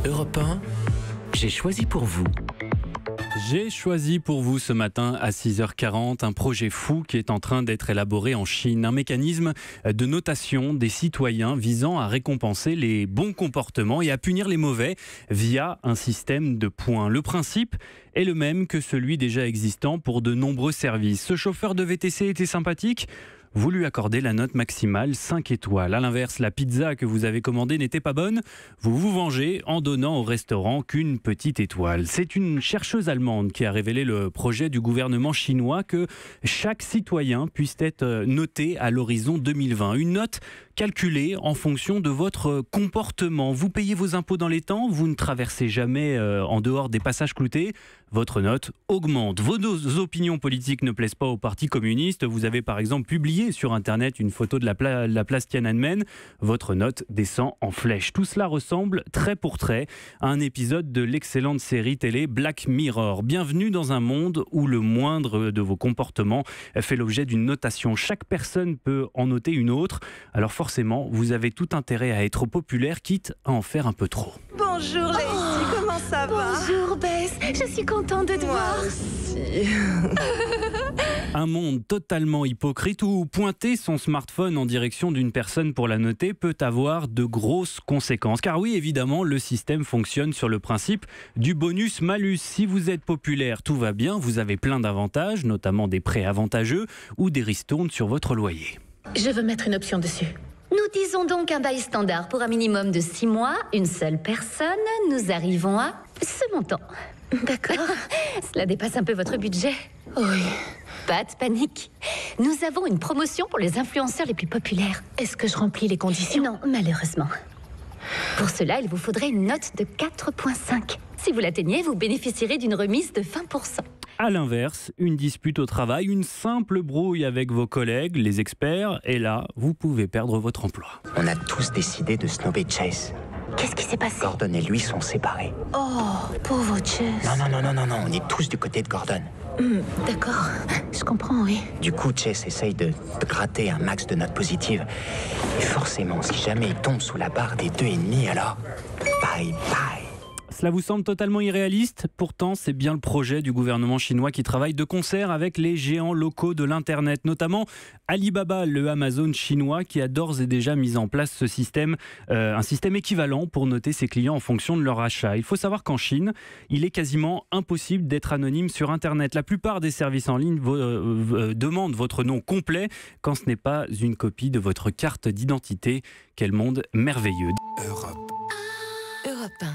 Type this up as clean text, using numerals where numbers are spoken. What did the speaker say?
Europe 1, j'ai choisi pour vous. J'ai choisi pour vous ce matin à 6h40 un projet fou qui est en train d'être élaboré en Chine. Un mécanisme de notation des citoyens visant à récompenser les bons comportements et à punir les mauvais via un système de points. Le principe est le même que celui déjà existant pour de nombreux services. Ce chauffeur de VTC était sympathique ? Vous lui accordez la note maximale 5 étoiles. À l'inverse, la pizza que vous avez commandée n'était pas bonne. Vous vous vengez en donnant au restaurant qu'une petite étoile. C'est une chercheuse allemande qui a révélé le projet du gouvernement chinois que chaque citoyen puisse être noté à l'horizon 2020. Une note calculée en fonction de votre comportement. Vous payez vos impôts dans les temps, vous ne traversez jamais en dehors des passages cloutés. Votre note augmente. Vos opinions politiques ne plaisent pas au Parti communiste. Vous avez par exemple publié sur Internet une photo de la place Tiananmen. Votre note descend en flèche. Tout cela ressemble trait pour trait à un épisode de l'excellente série télé Black Mirror. Bienvenue dans un monde où le moindre de vos comportements fait l'objet d'une notation. Chaque personne peut en noter une autre. Alors forcément, vous avez tout intérêt à être populaire, quitte à en faire un peu trop. Bonjour Lacey, comment ça va? Bonjour Bess, je suis contente de te voir. Aussi. Un monde totalement hypocrite où pointer son smartphone en direction d'une personne pour la noter peut avoir de grosses conséquences. Car oui, évidemment, le système fonctionne sur le principe du bonus-malus. Si vous êtes populaire, tout va bien, vous avez plein d'avantages, notamment des prêts avantageux ou des ristournes sur votre loyer. Je veux mettre une option dessus. Nous disons donc un bail standard pour un minimum de 6 mois, une seule personne. Nous arrivons à ce montant. D'accord. Cela dépasse un peu votre budget. Oui. Pas de panique. Nous avons une promotion pour les influenceurs les plus populaires. Est-ce que je remplis les conditions? Non, malheureusement. Pour cela, il vous faudrait une note de 4,5. Si vous l'atteignez, vous bénéficierez d'une remise de 20%. À l'inverse, une dispute au travail, une simple brouille avec vos collègues, les experts, et là, vous pouvez perdre votre emploi. On a tous décidé de snobber Chase. Qu'est-ce qui s'est passé? Gordon et lui sont séparés. Oh, pauvre Chase. Non, on est tous du côté de Gordon. D'accord, je comprends, oui. Du coup, Chase essaye de gratter un max de notes positives. Et forcément, si jamais il tombe sous la barre des 2,5, alors bye bye. Cela vous semble totalement irréaliste? Pourtant, c'est bien le projet du gouvernement chinois qui travaille de concert avec les géants locaux de l'Internet, notamment Alibaba, le Amazon chinois, qui a d'ores et déjà mis en place ce système, un système équivalent pour noter ses clients en fonction de leur achat. Il faut savoir qu'en Chine, il est quasiment impossible d'être anonyme sur Internet. La plupart des services en ligne demandent votre nom complet quand ce n'est pas une copie de votre carte d'identité. Quel monde merveilleux! Europe 1.